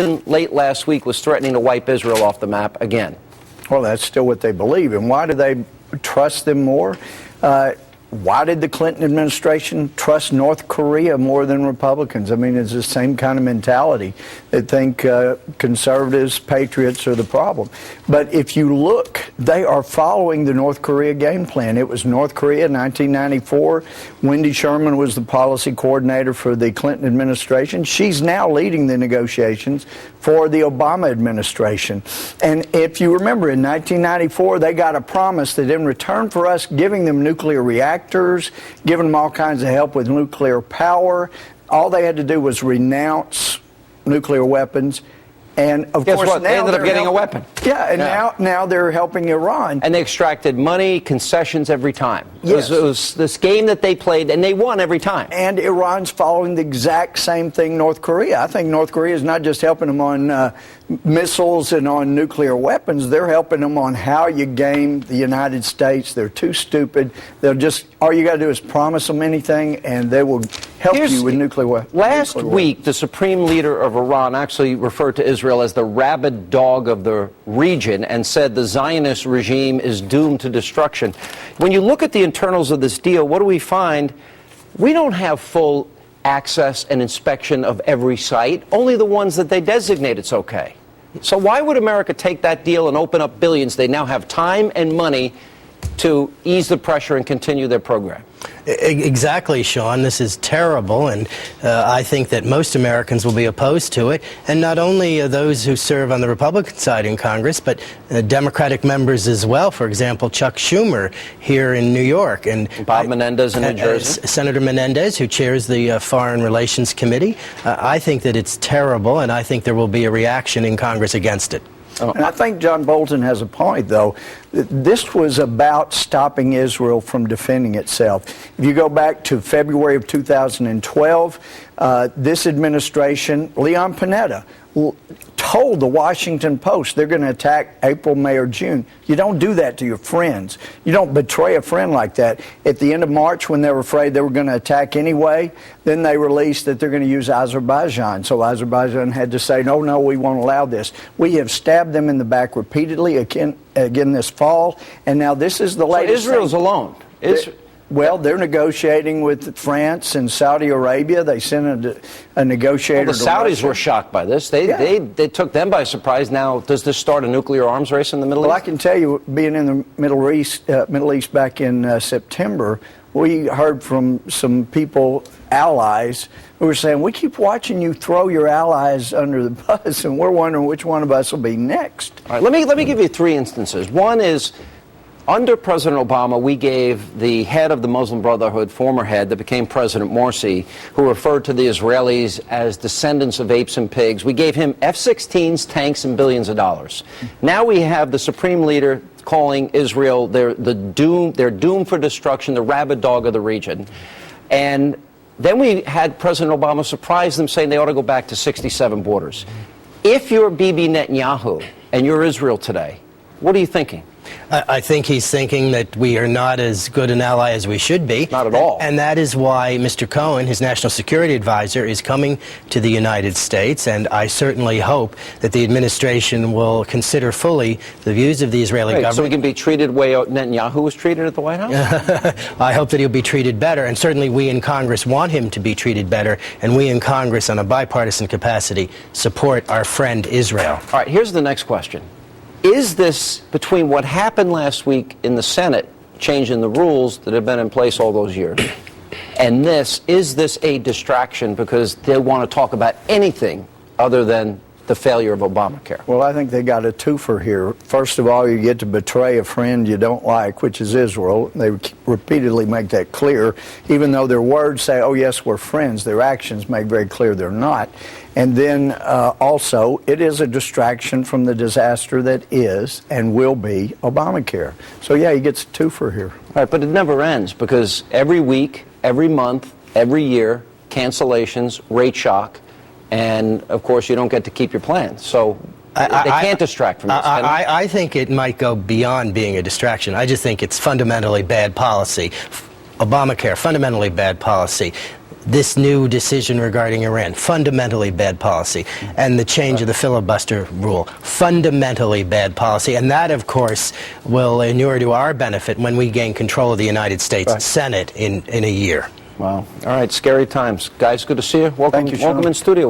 late last week was threatening to wipe Israel off the map again. Well, that's still what they believe. And why do they trust them more? Why did the Clinton administration trust North Korea more than Republicans? I mean, it's the same kind of mentality. They think conservatives, patriots are the problem. But if you look, they are following the North Korea game plan. It was North Korea in 1994. Wendy Sherman was the policy coordinator for the Clinton administration. She's now leading the negotiations for the Obama administration. And if you remember, in 1994, they got a promise that in return for us giving them nuclear reactors, giving them all kinds of help with nuclear power, all they had to do was renounce nuclear weapons. And of Guess course, what? now They ended up getting a weapon. Yeah, and now they're helping Iran. And they extracted money, concessions every time. Yes. It was this game that they played, and they won every time. And Iran's following the exact same thing North Korea. I think North Korea is not just helping them on missiles and on nuclear weapons. They're helping them on how you game the United States. They're too stupid. They'll just, all you got to do is promise them anything, and they will help you with nuclear weapons. Last week, the supreme leader of Iran actually referred to Israel as the rabid dog of the region and said the Zionist regime is doomed to destruction. When you look at the internals of this deal, what do we find? We don't have full access and inspection of every site, only the ones that they designate it's okay. So why would America take that deal and open up billions? They now have time and money to ease the pressure and continue their program. Exactly, Sean. This is terrible, and I think that most Americans will be opposed to it, and not only those who serve on the Republican side in Congress, but Democratic members as well. For example, Chuck Schumer here in New York, and Bob Menendez in New Jersey. Senator Menendez, who chairs the Foreign Relations Committee. I think that it's terrible, and I think there will be a reaction in Congress against it. And I think John Bolton has a point, though. This was about stopping Israel from defending itself. If you go back to February of 2012, this administration, Leon Panetta, told the Washington Post they're going to attack April, May, or June. You don't do that to your friends. You don't betray a friend like that. At the end of March, when they were afraid they were going to attack anyway, then they released that they're going to use Azerbaijan. So Azerbaijan had to say, no, we won't allow this. We have stabbed them in the back repeatedly again this fall, and now this is the latest. So Israel's alone. Well, they're negotiating with France and Saudi Arabia. They sent a negotiator. Well, the Saudis were shocked by this. They took them by surprise. Now, does this start a nuclear arms race in the Middle East? Well, I can tell you, being in the Middle East back in September, we heard from some people, allies, who were saying, we keep watching you throw your allies under the bus, and we're wondering which one of us will be next. All right, let me give you three instances. One is, under President Obama, we gave the head of the Muslim Brotherhood, former head that became President Morsi, who referred to the Israelis as descendants of apes and pigs, we gave him F-16s, tanks, and billions of dollars. Now we have the supreme leader calling Israel they're doomed for destruction, the rabid dog of the region. And then we had President Obama surprise them, saying they ought to go back to 67 borders. If you're Bibi Netanyahu and you're Israel today, what are you thinking? I think he's thinking that we are not as good an ally as we should be. Not at all. And that is why Mr. Cohen, his national security advisor, is coming to the United States. And I certainly hope that the administration will consider fully the views of the Israeli government. So he can be treated the way Netanyahu was treated at the White House? I hope that he'll be treated better. And certainly we in Congress want him to be treated better. And we in Congress, on a bipartisan capacity, support our friend Israel. All right, here's the next question. Is this, between what happened last week in the Senate, changing the rules that have been in place all those years, and is this a distraction because they want to talk about anything other than the failure of Obamacare? Well, I think they got a twofer here. First of all, you get to betray a friend you don't like, which is Israel. They repeatedly make that clear. Even though their words say, oh, yes, we're friends, their actions make very clear they're not. And then also, it is a distraction from the disaster that is and will be Obamacare. So, yeah, he gets a twofer here. All right, but it never ends because every week, every month, every year, cancellations, rate shock, and, of course, you don't get to keep your plans. So they can't distract from this. I think it might go beyond being a distraction. I just think it's fundamentally bad policy. Obamacare, fundamentally bad policy. this new decision regarding Iran, fundamentally bad policy. And the change of the filibuster rule, fundamentally bad policy. And that, of course, will inure to our benefit when we gain control of the United States Senate in a year. Wow. All right, scary times. Guys, good to see you. Welcome, Thank you, Sean. welcome in studio.